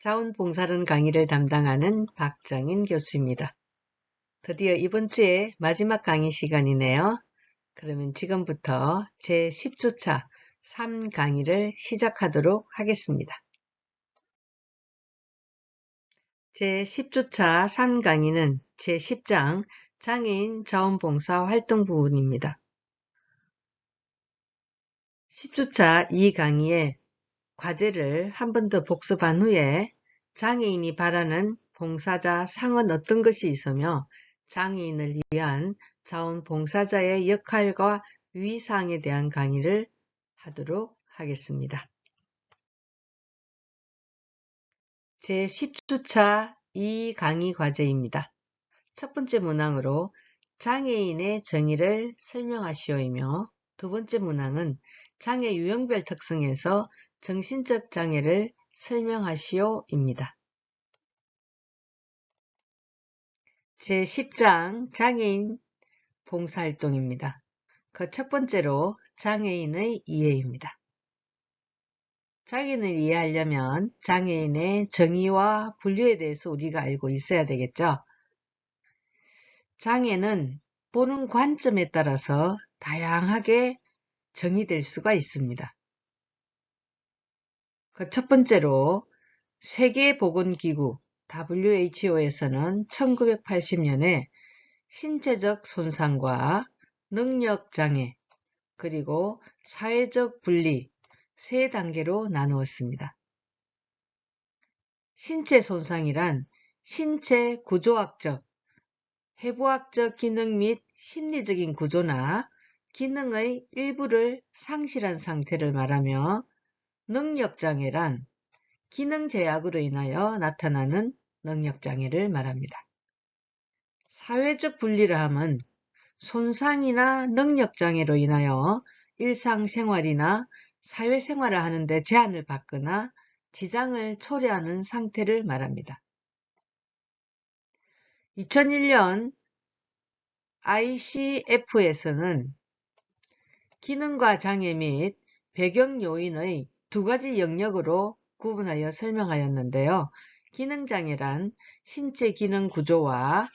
자원봉사론 강의를 담당하는 박정인 교수입니다. 드디어 이번 주에 마지막 강의 시간이네요. 그러면 지금부터 제10주차 3강의를 시작하도록 하겠습니다. 제10주차 3강의는 제10장 장애인 자원봉사 활동 부분입니다. 10주차 2강의의 과제를 한 번 더 복습한 후에 장애인이 바라는 봉사자 상은 어떤 것이 있으며 장애인을 위한 자원봉사자의 역할과 위상에 대한 강의를 하도록 하겠습니다. 제10주차 2강의 과제입니다. 첫 번째 문항으로 장애인의 정의를 설명하시오이며 두 번째 문항은 장애 유형별 특성에서 정신적 장애를 설명하시오입니다. 제10장 장애인 봉사활동입니다. 그 첫 번째로 장애인의 이해입니다. 장애인을 이해하려면 장애인의 정의와 분류에 대해서 우리가 알고 있어야 되겠죠. 장애는 보는 관점에 따라서 다양하게 정의될 수가 있습니다. 그 첫 번째로 세계보건기구 WHO에서는 1980년에 신체적 손상과 능력장애 그리고 사회적 분리 세 단계로 나누었습니다. 신체 손상이란 신체 구조학적, 해부학적 기능 및 심리적인 구조나 기능의 일부를 상실한 상태를 말하며 능력장애란 기능 제약으로 인하여 나타나는 능력장애를 말합니다. 사회적 분리라 함은 손상이나 능력장애로 인하여 일상생활이나 사회생활을 하는데 제한을 받거나 지장을 초래하는 상태를 말합니다. 2001년 ICF에서는 기능과 장애 및 배경 요인의 두 가지 영역으로 구분하여 설명하였는데요. 기능장애란 신체 기능 구조와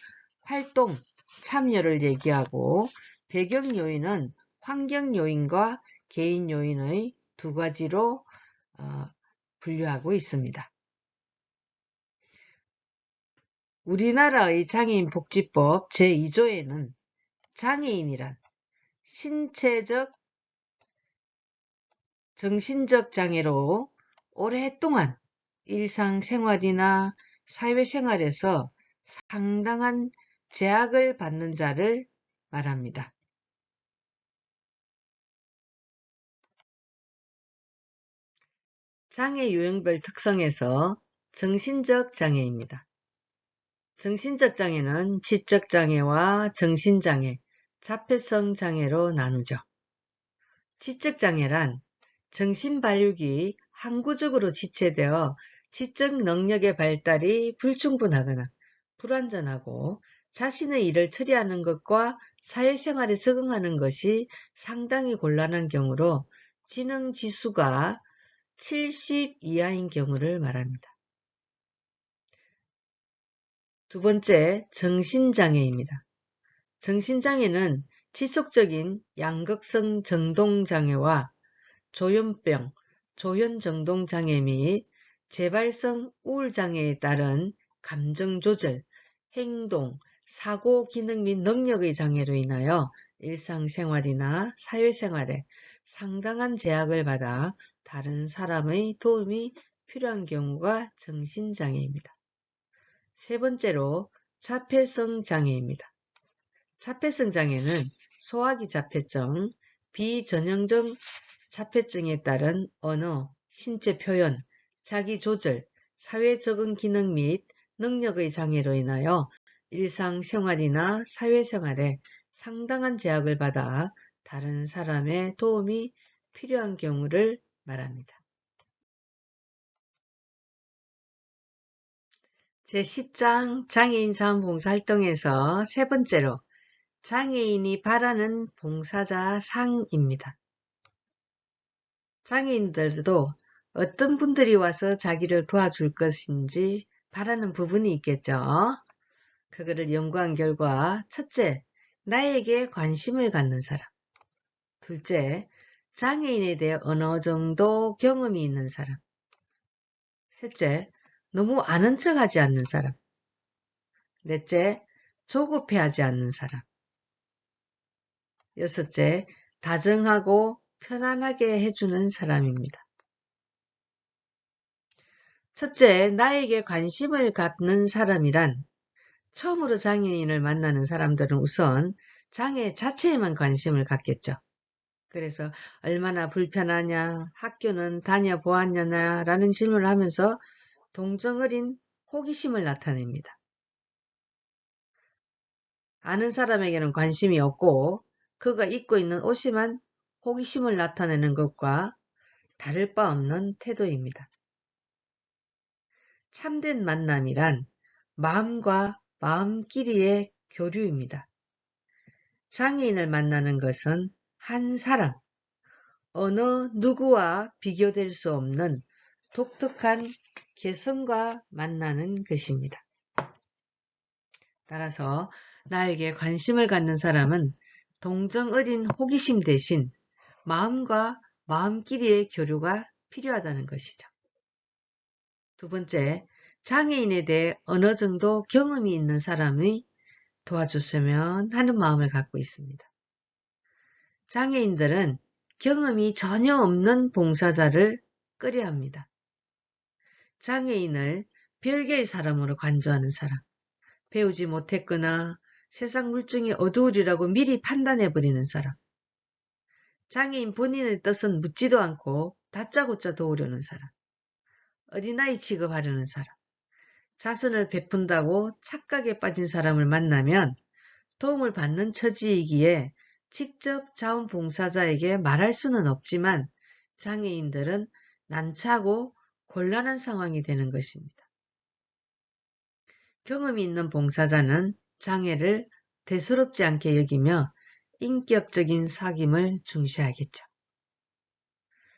활동, 참여를 얘기하고 배경 요인은 환경 요인과 개인 요인의 두 가지로 분류하고 있습니다. 우리나라의 장애인복지법 제2조에는 장애인이란 신체적, 정신적 장애로 오랫동안 일상생활이나 사회생활에서 상당한 제약을 받는 자를 말합니다. 장애 유형별 특성에서 정신적 장애입니다. 정신적 장애는 지적 장애와 정신장애, 자폐성 장애로 나누죠. 지적 장애란 정신발육이 항구적으로 지체되어 지적 능력의 발달이 불충분하거나 불완전하고 자신의 일을 처리하는 것과 사회생활에 적응하는 것이 상당히 곤란한 경우로 지능지수가 70 이하인 경우를 말합니다. 두 번째, 정신장애입니다. 정신장애는 지속적인 양극성 정동장애와 조현병, 조현정동장애 및 재발성 우울장애에 따른 감정조절, 행동, 사고 기능 및 능력의 장애로 인하여 일상생활이나 사회생활에 상당한 제약을 받아 다른 사람의 도움이 필요한 경우가 정신장애입니다. 세 번째로 자폐성 장애입니다. 자폐성 장애는 소화기 자폐증, 비전형적 자폐증에 따른 언어, 신체 표현, 자기 조절, 사회 적응 기능 및 능력의 장애로 인하여 일상생활이나 사회생활에 상당한 제약을 받아 다른 사람의 도움이 필요한 경우를 말합니다. 제10장 장애인 자원봉사 활동에서 세 번째로 장애인이 바라는 봉사자 상입니다. 장애인들도 어떤 분들이 와서 자기를 도와줄 것인지 바라는 부분이 있겠죠. 그거를 연구한 결과 첫째, 나에게 관심을 갖는 사람. 둘째, 장애인에 대해 어느 정도 경험이 있는 사람. 셋째, 너무 아는 척하지 않는 사람. 넷째, 조급해하지 않는 사람. 여섯째, 다정하고 편안하게 해주는 사람입니다. 첫째, 나에게 관심을 갖는 사람이란 처음으로 장애인을 만나는 사람들은 우선 장애 자체에만 관심을 갖겠죠. 그래서 얼마나 불편하냐, 학교는 다녀보았냐나 라는 질문을 하면서 동정어린 호기심을 나타냅니다. 아는 사람에게는 관심이 없고 그가 입고 있는 옷에만 호기심을 나타내는 것과 다를 바 없는 태도입니다. 참된 만남이란 마음과 마음끼리의 교류입니다. 장애인을 만나는 것은 한 사람, 어느 누구와 비교될 수 없는 독특한 개성과 만나는 것입니다. 따라서 나에게 관심을 갖는 사람은 동정 어린 호기심 대신 마음과 마음끼리의 교류가 필요하다는 것이죠. 두 번째, 장애인에 대해 어느 정도 경험이 있는 사람이 도와줬으면 하는 마음을 갖고 있습니다. 장애인들은 경험이 전혀 없는 봉사자를 꺼려합니다. 장애인을 별개의 사람으로 간주하는 사람, 배우지 못했거나 세상 물증이 어두우리라고 미리 판단해버리는 사람, 장애인 본인의 뜻은 묻지도 않고 다짜고짜 도우려는 사람, 어린아이 취급하려는 사람, 자선을 베푼다고 착각에 빠진 사람을 만나면 도움을 받는 처지이기에 직접 자원봉사자에게 말할 수는 없지만 장애인들은 난처하고 곤란한 상황이 되는 것입니다. 경험이 있는 봉사자는 장애를 대수롭지 않게 여기며 인격적인 사귐을 중시하겠죠.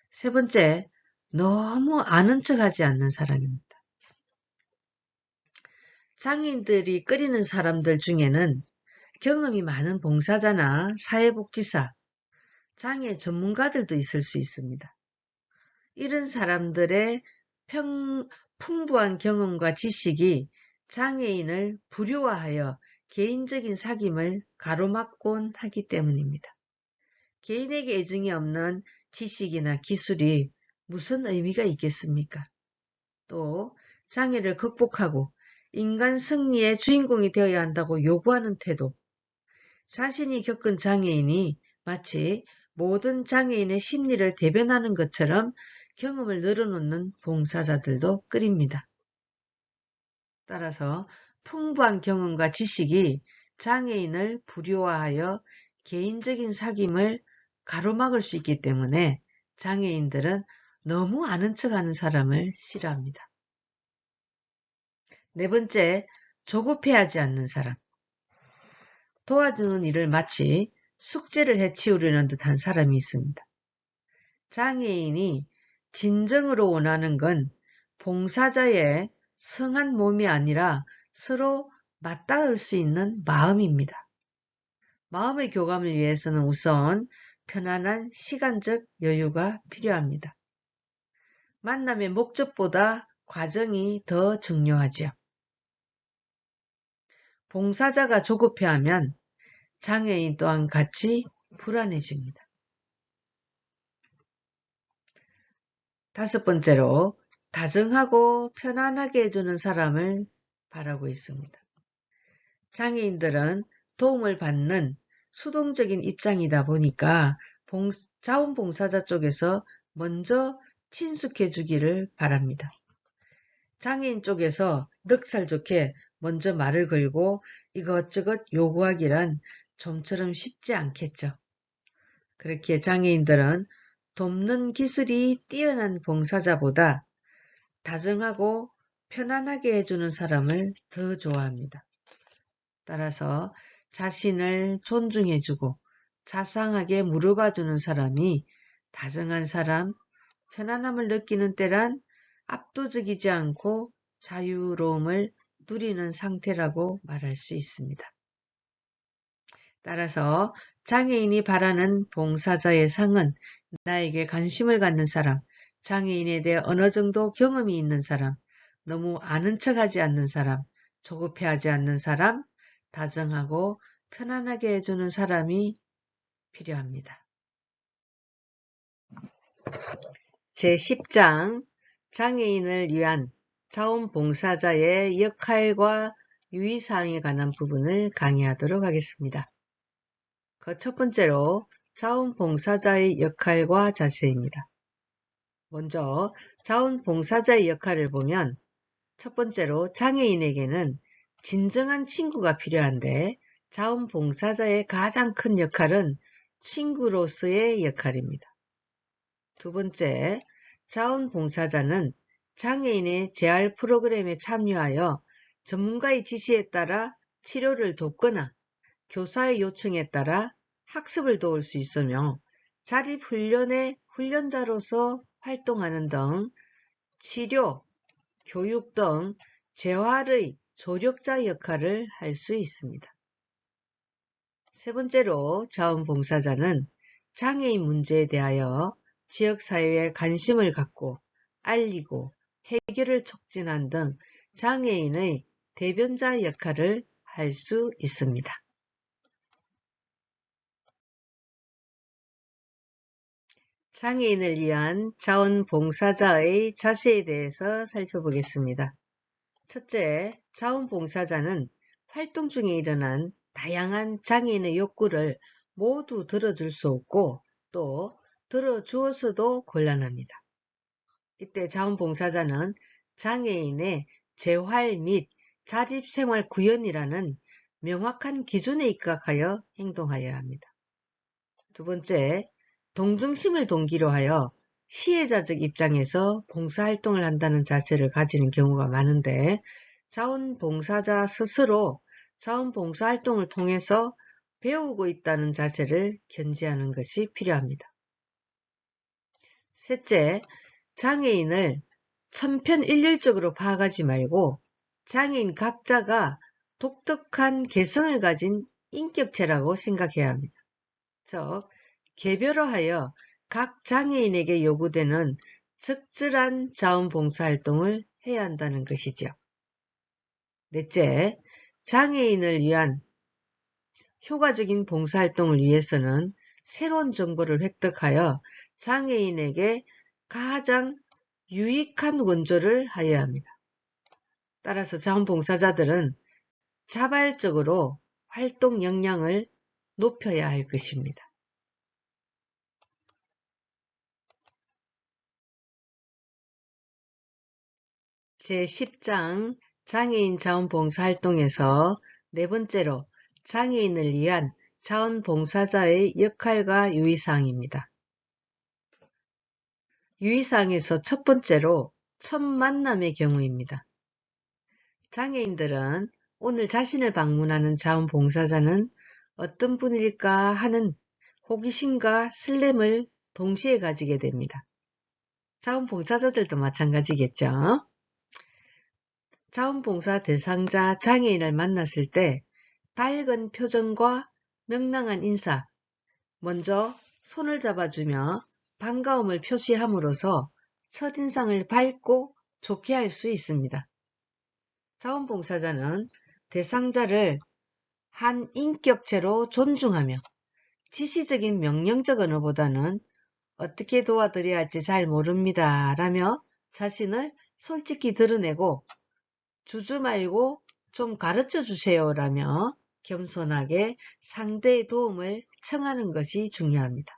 세 번째, 너무 아는 척하지 않는 사람입니다. 장애인들이 꺼리는 사람들 중에는 경험이 많은 봉사자나 사회복지사, 장애 전문가들도 있을 수 있습니다. 이런 사람들의 풍부한 경험과 지식이 장애인을 불효화하여 개인적인 사귐을 가로막곤 하기 때문입니다. 개인에게 애증이 없는 지식이나 기술이 무슨 의미가 있겠습니까? 또 장애를 극복하고 인간 승리의 주인공이 되어야 한다고 요구하는 태도, 자신이 겪은 장애인이 마치 모든 장애인의 심리를 대변하는 것처럼 경험을 늘어놓는 봉사자들도 끓입니다. 따라서 풍부한 경험과 지식이 장애인을 불효화하여 개인적인 사귐을 가로막을 수 있기 때문에 장애인들은 너무 아는 척하는 사람을 싫어합니다. 네 번째, 조급해하지 않는 사람. 도와주는 일을 마치 숙제를 해치우려는 듯한 사람이 있습니다. 장애인이 진정으로 원하는 건 봉사자의 성한 몸이 아니라 서로 맞닿을 수 있는 마음입니다. 마음의 교감을 위해서는 우선 편안한 시간적 여유가 필요합니다. 만남의 목적보다 과정이 더 중요하지요. 봉사자가 조급해하면 장애인 또한 같이 불안해집니다. 다섯 번째로 다정하고 편안하게 해주는 사람을 바라고 있습니다. 장애인들은 도움을 받는 수동적인 입장이다 보니까 자원봉사자 쪽에서 먼저 친숙해 주기를 바랍니다. 장애인 쪽에서 넉살 좋게 먼저 말을 걸고 이것저것 요구하기란 좀처럼 쉽지 않겠죠. 그렇게 장애인들은 돕는 기술이 뛰어난 봉사자보다 다정하고 편안하게 해주는 사람을 더 좋아합니다. 따라서 자신을 존중해주고 자상하게 물어봐주는 사람이 다정한 사람, 편안함을 느끼는 때란 압도적이지 않고 자유로움을 누리는 상태라고 말할 수 있습니다. 따라서 장애인이 바라는 봉사자의 상은 나에게 관심을 갖는 사람, 장애인에 대해 어느 정도 경험이 있는 사람, 너무 아는 척하지 않는 사람, 조급해하지 않는 사람, 다정하고 편안하게 해주는 사람이 필요합니다. 제10장 장애인을 위한 자원봉사자의 역할과 유의사항에 관한 부분을 강의하도록 하겠습니다. 그 첫 번째로 자원봉사자의 역할과 자세입니다. 먼저 자원봉사자의 역할을 보면 첫 번째로 장애인에게는 진정한 친구가 필요한데 자원봉사자의 가장 큰 역할은 친구로서의 역할입니다. 두 번째, 자원봉사자는 장애인의 재활 프로그램에 참여하여 전문가의 지시에 따라 치료를 돕거나 교사의 요청에 따라 학습을 도울 수 있으며 자립훈련의 훈련자로서 활동하는 등 치료, 교육 등 재활의 조력자 역할을 할 수 있습니다. 세 번째로 자원봉사자는 장애인 문제에 대하여 지역사회에 관심을 갖고 알리고 해결을 촉진한 등 장애인의 대변자 역할을 할 수 있습니다. 장애인을 위한 자원봉사자의 자세에 대해서 살펴보겠습니다. 첫째, 자원봉사자는 활동 중에 일어난 다양한 장애인의 욕구를 모두 들어줄 수 없고 또 들어주어서도 곤란합니다. 이때 자원봉사자는 장애인의 재활 및 자립생활 구현이라는 명확한 기준에 입각하여 행동하여야 합니다. 두 번째, 동정심을 동기로 하여 시혜자적 입장에서 봉사활동을 한다는 자세를 가지는 경우가 많은데 자원봉사자 스스로 자원봉사활동을 통해서 배우고 있다는 자세를 견지하는 것이 필요합니다. 셋째, 장애인을 천편일률적으로 파악하지 말고 장애인 각자가 독특한 개성을 가진 인격체라고 생각해야 합니다. 즉, 개별화하여 각 장애인에게 요구되는 적절한 자원봉사활동을 해야 한다는 것이죠. 넷째, 장애인을 위한 효과적인 봉사활동을 위해서는 새로운 정보를 획득하여 장애인에게 가장 유익한 원조를 하여야 합니다. 따라서 자원봉사자들은 자발적으로 활동 역량을 높여야 할 것입니다. 제10장 장애인 자원봉사활동에서 네 번째로 장애인을 위한 자원봉사자의 역할과 유의사항입니다. 유의사항에서 첫 번째로 첫 만남의 경우입니다. 장애인들은 오늘 자신을 방문하는 자원봉사자는 어떤 분일까 하는 호기심과 설렘을 동시에 가지게 됩니다. 자원봉사자들도 마찬가지겠죠. 자원봉사 대상자 장애인을 만났을 때 밝은 표정과 명랑한 인사, 먼저 손을 잡아주며 반가움을 표시함으로써 첫인상을 밝고 좋게 할 수 있습니다. 자원봉사자는 대상자를 한 인격체로 존중하며 지시적인 명령적 언어보다는 어떻게 도와드려야 할지 잘 모릅니다 라며 자신을 솔직히 드러내고 주저 말고 좀 가르쳐 주세요 라며 겸손하게 상대의 도움을 청하는 것이 중요합니다.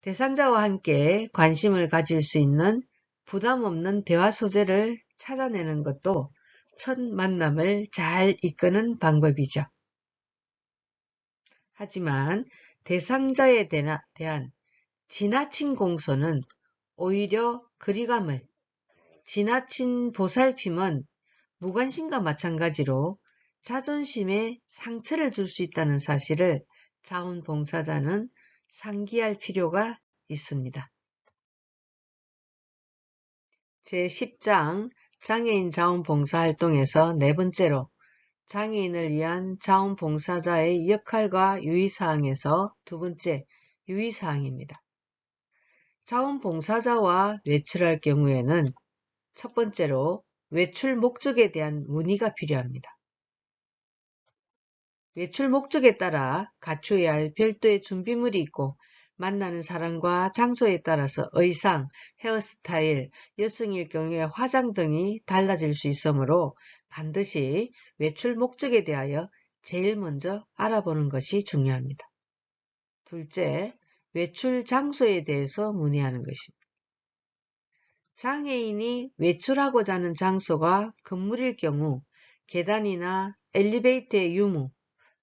대상자와 함께 관심을 가질 수 있는 부담 없는 대화 소재를 찾아내는 것도 첫 만남을 잘 이끄는 방법이죠. 하지만 대상자에 대한 지나친 공손은 오히려 거리감을, 지나친 보살핌은 무관심과 마찬가지로 자존심에 상처를 줄 수 있다는 사실을 자원봉사자는 상기할 필요가 있습니다. 제10장 장애인 자원봉사활동에서 네 번째로 장애인을 위한 자원봉사자의 역할과 유의사항에서 두 번째 유의사항입니다. 자원봉사자와 외출할 경우에는 첫 번째로 외출 목적에 대한 문의가 필요합니다. 외출 목적에 따라 갖춰야 할 별도의 준비물이 있고 만나는 사람과 장소에 따라서 의상, 헤어스타일, 여성일 경우에 화장 등이 달라질 수 있으므로 반드시 외출 목적에 대하여 제일 먼저 알아보는 것이 중요합니다. 둘째, 외출 장소에 대해서 문의하는 것입니다. 장애인이 외출하고자 하는 장소가 건물일 경우 계단이나 엘리베이터의 유무,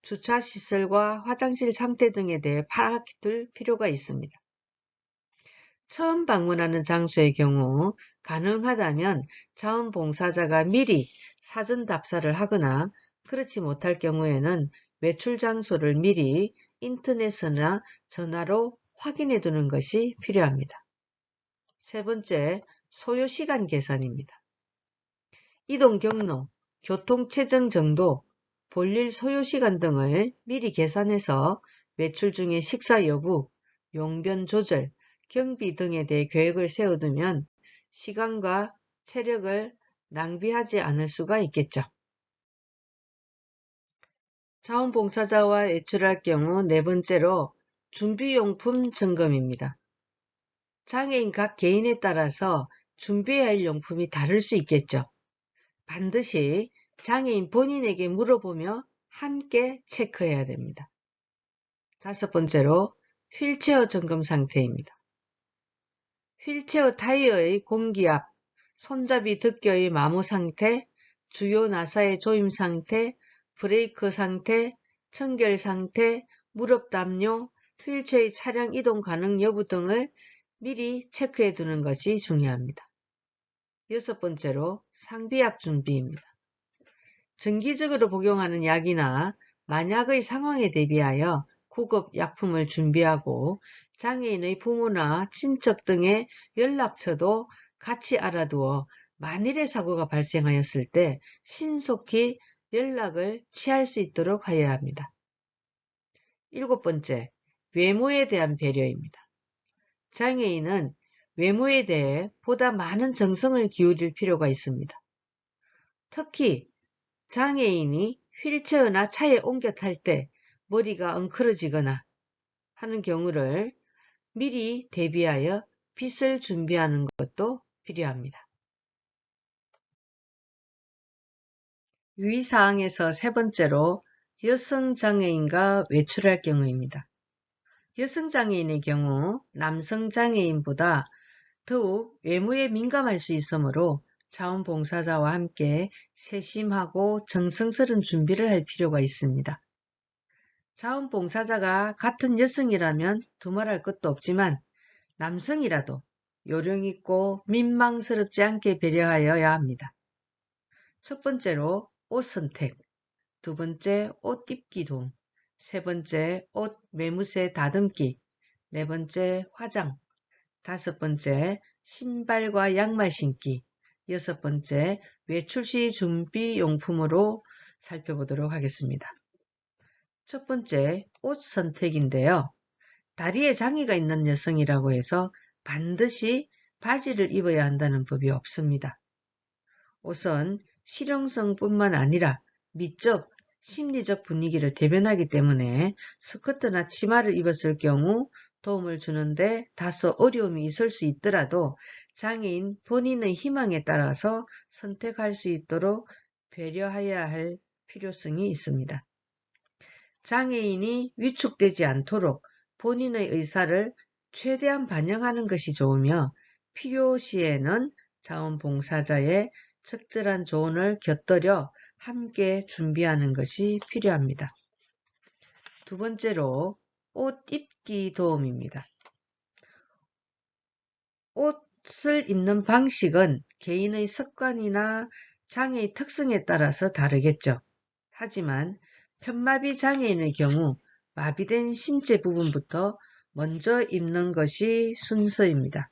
주차시설과 화장실 상태 등에 대해 파악할 필요가 있습니다. 처음 방문하는 장소의 경우 가능하다면 자원봉사자가 미리 사전 답사를 하거나 그렇지 못할 경우에는 외출 장소를 미리 인터넷이나 전화로 확인해 두는 것이 필요합니다. 세 번째, 소요시간 계산입니다. 이동 경로, 교통 체증 정도, 볼일 소요시간 등을 미리 계산해서 외출 중에 식사 여부, 용변 조절, 경비 등에 대해 계획을 세워두면 시간과 체력을 낭비하지 않을 수가 있겠죠. 자원봉사자와 외출할 경우 네 번째로 준비용품 점검입니다. 장애인 각 개인에 따라서 준비해야 할 용품이 다를 수 있겠죠. 반드시 장애인 본인에게 물어보며 함께 체크해야 됩니다. 다섯 번째로 휠체어 점검 상태입니다. 휠체어 타이어의 공기압, 손잡이 덮개의 마모 상태, 주요 나사의 조임 상태, 브레이크 상태, 청결 상태, 무릎 담요, 휠체어의 차량 이동 가능 여부 등을 미리 체크해 두는 것이 중요합니다. 여섯 번째로 상비약 준비입니다. 정기적으로 복용하는 약이나 만약의 상황에 대비하여 구급 약품을 준비하고 장애인의 부모나 친척 등의 연락처도 같이 알아두어 만일의 사고가 발생하였을 때 신속히 연락을 취할 수 있도록 하여야 합니다. 일곱 번째, 외모에 대한 배려입니다. 장애인은 외모에 대해 보다 많은 정성을 기울일 필요가 있습니다. 특히 장애인이 휠체어나 차에 옮겨 탈 때 머리가 엉클어지거나 하는 경우를 미리 대비하여 빗을 준비하는 것도 필요합니다. 유의사항에서 세 번째로 여성장애인과 외출할 경우입니다. 여성장애인의 경우 남성장애인보다 더욱 외모에 민감할 수 있으므로 자원봉사자와 함께 세심하고 정성스러운 준비를 할 필요가 있습니다. 자원봉사자가 같은 여성이라면 두말할 것도 없지만 남성이라도 요령있고 민망스럽지 않게 배려하여야 합니다. 첫 번째로 옷 선택, 두 번째 옷 입기 도움, 세 번째 옷 매무새 다듬기, 네 번째 화장, 다섯 번째 신발과 양말 신기, 여섯 번째 외출 시 준비용품으로 살펴보도록 하겠습니다. 첫 번째 옷 선택인데요. 다리에 장애가 있는 여성이라고 해서 반드시 바지를 입어야 한다는 법이 없습니다. 옷은 실용성뿐만 아니라 미적, 심리적 분위기를 대변하기 때문에 스커트나 치마를 입었을 경우 도움을 주는데 다소 어려움이 있을 수 있더라도 장애인 본인의 희망에 따라서 선택할 수 있도록 배려해야 할 필요성이 있습니다. 장애인이 위축되지 않도록 본인의 의사를 최대한 반영하는 것이 좋으며 필요시에는 자원봉사자의 적절한 조언을 곁들여 함께 준비하는 것이 필요합니다. 두 번째로 옷 입기 도움입니다. 옷을 입는 방식은 개인의 습관이나 장애의 특성에 따라서 다르겠죠. 하지만 편마비 장애인의 경우 마비된 신체 부분부터 먼저 입는 것이 순서입니다.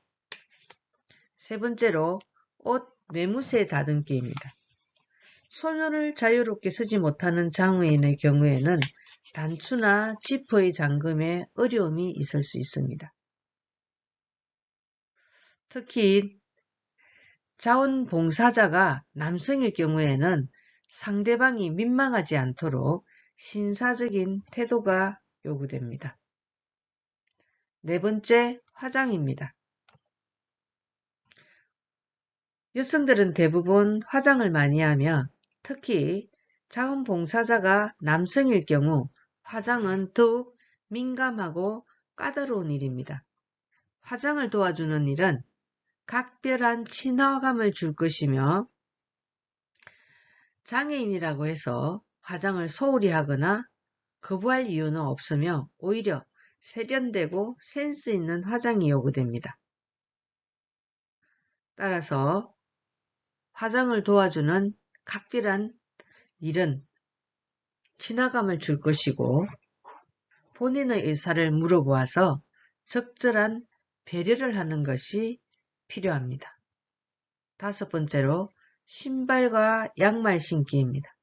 세 번째로 옷 매무새 다듬기입니다. 손을 자유롭게 쓰지 못하는 장애인의 경우에는 단추나 지퍼의 잠금에 어려움이 있을 수 있습니다. 특히 자원봉사자가 남성일 경우에는 상대방이 민망하지 않도록 신사적인 태도가 요구됩니다. 네 번째, 화장입니다. 여성들은 대부분 화장을 많이 하며 특히 자원봉사자가 남성일 경우 화장은 더욱 민감하고 까다로운 일입니다. 화장을 도와주는 일은 각별한 친화감을 줄 것이며 장애인이라고 해서 화장을 소홀히 하거나 거부할 이유는 없으며 오히려 세련되고 센스 있는 화장이 요구됩니다. 따라서 화장을 도와주는 각별한 일은 친화감을 줄 것이고 본인의 의사를 물어보아서 적절한 배려를 하는 것이 필요합니다. 다섯 번째로 신발과 양말 신기입니다.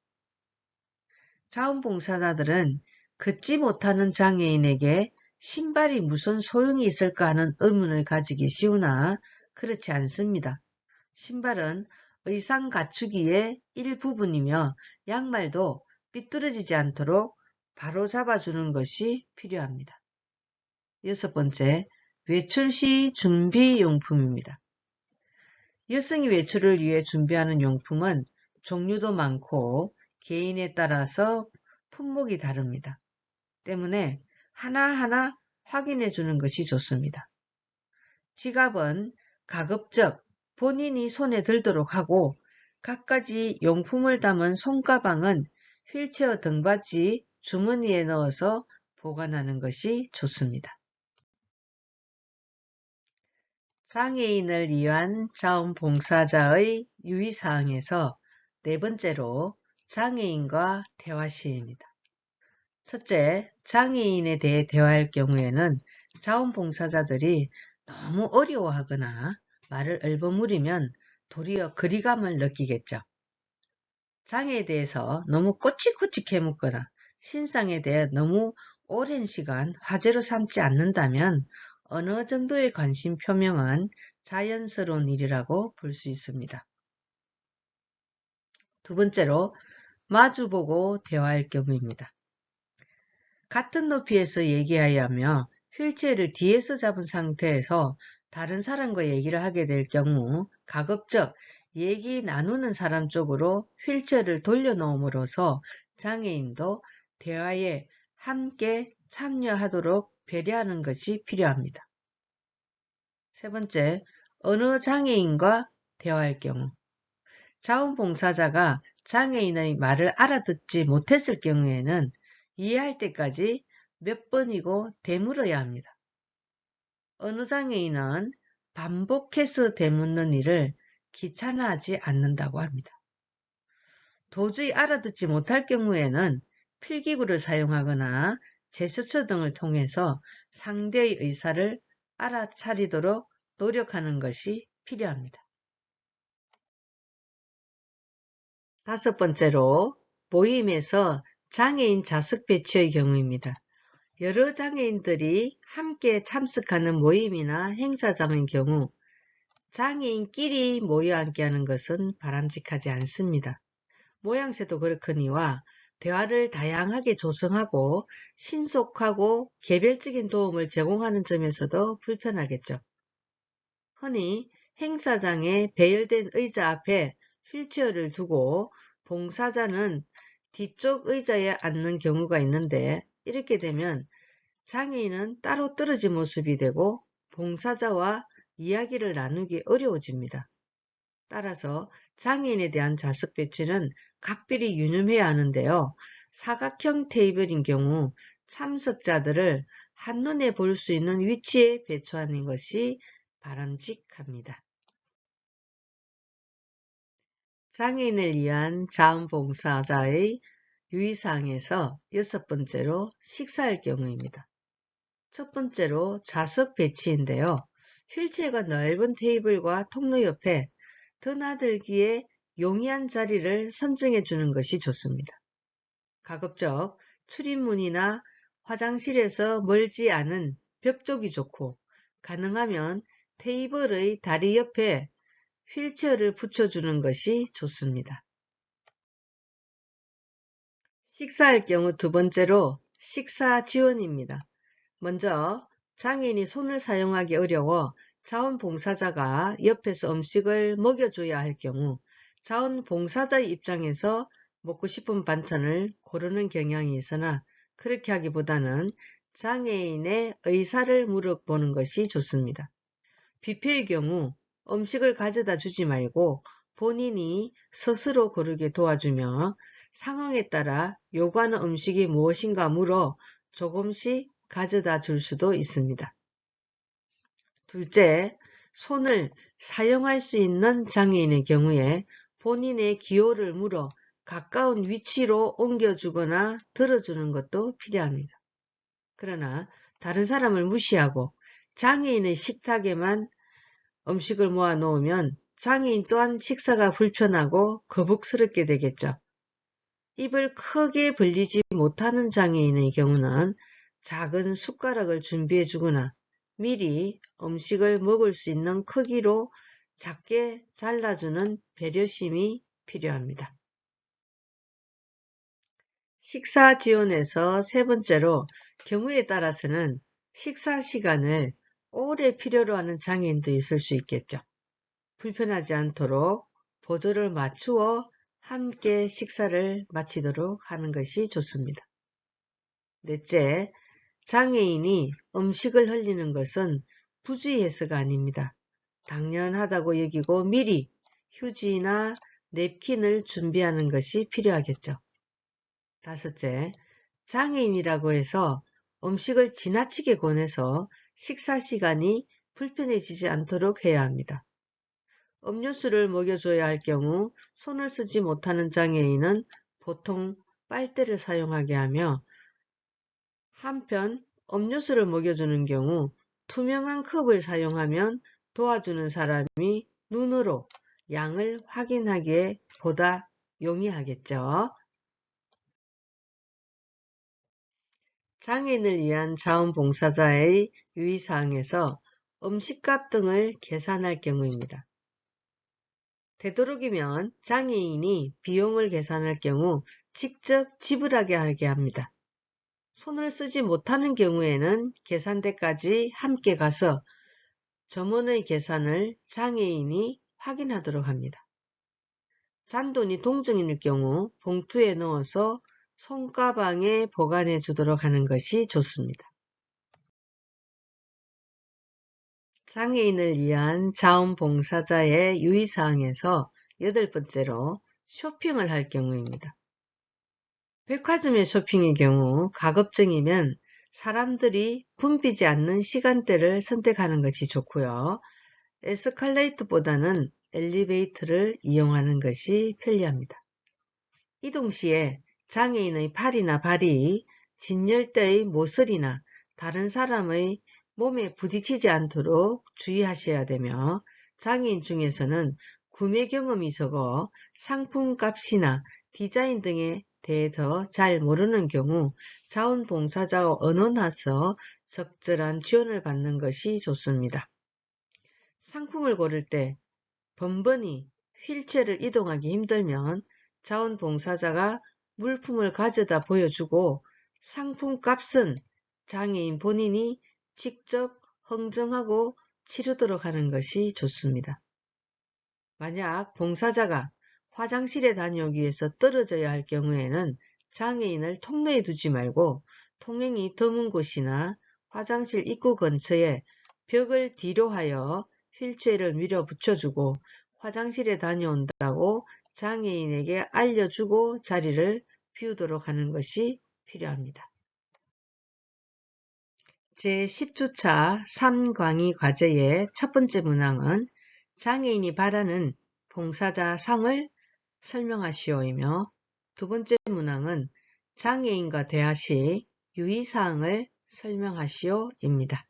자원봉사자들은 걷지 못하는 장애인에게 신발이 무슨 소용이 있을까 하는 의문을 가지기 쉬우나 그렇지 않습니다. 신발은 의상 갖추기의 일부분이며 양말도 삐뚤어지지 않도록 바로 잡아주는 것이 필요합니다. 여섯 번째, 외출 시 준비용품입니다. 여성이 외출을 위해 준비하는 용품은 종류도 많고 개인에 따라서 품목이 다릅니다. 때문에 하나하나 확인해 주는 것이 좋습니다. 지갑은 가급적 본인이 손에 들도록 하고 갖가지 용품을 담은 손가방은 휠체어 등받이 주머니에 넣어서 보관하는 것이 좋습니다. 장애인을 위한 자원봉사자의 유의사항에서 네 번째로 장애인과 대화 시입니다. 첫째, 장애인에 대해 대화할 경우에는 자원봉사자들이 너무 어려워하거나 말을 얼버무리면 도리어 거리감을 느끼겠죠. 장애에 대해서 너무 꼬치꼬치 캐묻거나 신상에 대해 너무 오랜 시간 화제로 삼지 않는다면 어느 정도의 관심 표명은 자연스러운 일이라고 볼 수 있습니다. 두 번째로 마주보고 대화할 경우입니다. 같은 높이에서 얘기해야 하며 휠체어를 뒤에서 잡은 상태에서 다른 사람과 얘기를 하게 될 경우 가급적 얘기 나누는 사람 쪽으로 휠체어를 돌려놓음으로써 장애인도 대화에 함께 참여하도록 배려하는 것이 필요합니다. 세 번째, 어느 장애인과 대화할 경우 자원봉사자가 장애인의 말을 알아듣지 못했을 경우에는 이해할 때까지 몇 번이고 되물어야 합니다. 어느 장애인은 반복해서 되묻는 일을 귀찮아하지 않는다고 합니다. 도저히 알아듣지 못할 경우에는 필기구를 사용하거나 제스처 등을 통해서 상대의 의사를 알아차리도록 노력하는 것이 필요합니다. 다섯 번째로 모임에서 장애인 좌석 배치의 경우입니다. 여러 장애인들이 함께 참석하는 모임이나 행사장의 경우 장애인끼리 모여 앉게하는 것은 바람직하지 않습니다. 모양새도 그렇거니와 대화를 다양하게 조성하고 신속하고 개별적인 도움을 제공하는 점에서도 불편하겠죠. 흔히 행사장에 배열된 의자 앞에 휠체어를 두고 봉사자는 뒤쪽 의자에 앉는 경우가 있는데 이렇게 되면 장애인은 따로 떨어진 모습이 되고 봉사자와 이야기를 나누기 어려워집니다. 따라서 장애인에 대한 좌석 배치는 각별히 유념해야 하는데요. 사각형 테이블인 경우 참석자들을 한눈에 볼 수 있는 위치에 배치하는 것이 바람직합니다. 장애인을 위한 자원봉사자의 유의사항에서 여섯 번째로 식사할 경우입니다. 첫 번째로 좌석 배치인데요. 휠체어가 넓은 테이블과 통로 옆에 드나들기에 용이한 자리를 선정해 주는 것이 좋습니다. 가급적 출입문이나 화장실에서 멀지 않은 벽 쪽이 좋고, 가능하면 테이블의 다리 옆에 휠체어를 붙여주는 것이 좋습니다. 식사할 경우 두 번째로 식사 지원입니다. 먼저 장애인이 손을 사용하기 어려워 자원봉사자가 옆에서 음식을 먹여줘야 할 경우 자원봉사자의 입장에서 먹고 싶은 반찬을 고르는 경향이 있으나, 그렇게 하기보다는 장애인의 의사를 물어보는 것이 좋습니다. 뷔페의 경우 음식을 가져다 주지 말고 본인이 스스로 고르게 도와주며, 상황에 따라 요구하는 음식이 무엇인가 물어 조금씩 가져다 줄 수도 있습니다. 둘째, 손을 사용할 수 있는 장애인의 경우에 본인의 기호를 물어 가까운 위치로 옮겨주거나 들어주는 것도 필요합니다. 그러나 다른 사람을 무시하고 장애인의 식탁에만 음식을 모아 놓으면 장애인 또한 식사가 불편하고 거북스럽게 되겠죠. 입을 크게 벌리지 못하는 장애인의 경우는 작은 숟가락을 준비해 주거나 미리 음식을 먹을 수 있는 크기로 작게 잘라주는 배려심이 필요합니다. 식사 지원에서 세 번째로, 경우에 따라서는 식사 시간을 오래 필요로 하는 장애인도 있을 수 있겠죠. 불편하지 않도록 보조를 맞추어 함께 식사를 마치도록 하는 것이 좋습니다. 넷째, 장애인이 음식을 흘리는 것은 부주의해서가 아닙니다. 당연하다고 여기고 미리 휴지나 냅킨을 준비하는 것이 필요하겠죠. 다섯째, 장애인이라고 해서 음식을 지나치게 권해서 식사 시간이 불편해지지 않도록 해야 합니다. 음료수를 먹여줘야 할 경우 손을 쓰지 못하는 장애인은 보통 빨대를 사용하게 하며, 한편 음료수를 먹여주는 경우 투명한 컵을 사용하면 도와주는 사람이 눈으로 양을 확인하기에 보다 용이하겠죠. 장애인을 위한 자원봉사자의 유의사항에서 음식값 등을 계산할 경우입니다. 되도록이면 장애인이 비용을 계산할 경우 직접 지불하게 합니다. 손을 쓰지 못하는 경우에는 계산대까지 함께 가서 점원의 계산을 장애인이 확인하도록 합니다. 잔돈이 동정인일 경우 봉투에 넣어서 손가방에 보관해 주도록 하는 것이 좋습니다. 장애인을 위한 자원봉사자의 유의사항에서 여덟 번째로, 쇼핑을 할 경우입니다. 백화점의 쇼핑의 경우 가급적이면 사람들이 붐비지 않는 시간대를 선택하는 것이 좋고요. 에스컬레이터보다는 엘리베이터를 이용하는 것이 편리합니다. 이동 시에 장애인의 팔이나 발이 진열대의 모서리나 다른 사람의 몸에 부딪히지 않도록 주의하셔야 되며, 장애인 중에서는 구매 경험이 적어 상품값이나 디자인 등에 대해서 잘 모르는 경우 자원봉사자와 의논해서 적절한 지원을 받는 것이 좋습니다. 상품을 고를 때 번번이 휠체어를 이동하기 힘들면 자원봉사자가 물품을 가져다 보여주고 상품값은 장애인 본인이 직접 흥정하고 치르도록 하는 것이 좋습니다. 만약 봉사자가 화장실에 다녀오기 위해서 떨어져야 할 경우에는 장애인을 통로에 두지 말고 통행이 드문 곳이나 화장실 입구 근처에 벽을 뒤로 하여 휠체어를 밀어붙여주고 화장실에 다녀온다고 장애인에게 알려주고 자리를 비우도록 하는 것이 필요합니다. 제10주차 3강의 과제의 첫 번째 문항은 장애인이 바라는 봉사자 상을 설명하시오이며, 두 번째 문항은 장애인과 대화 시 유의사항을 설명하시오입니다.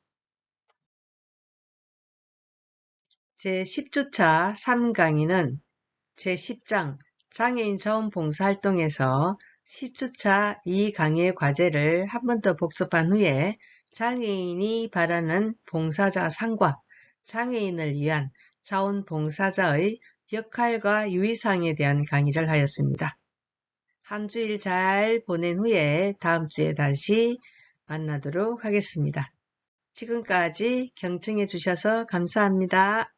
제10주차 3강의는 제10장 장애인 자원봉사활동에서 10주차 2강의 과제를 한 번 더 복습한 후에 장애인이 바라는 봉사자 상과 장애인을 위한 자원봉사자의 역할과 유의사항에 대한 강의를 하였습니다. 한 주일 잘 보낸 후에 다음 주에 다시 만나도록 하겠습니다. 지금까지 경청해 주셔서 감사합니다.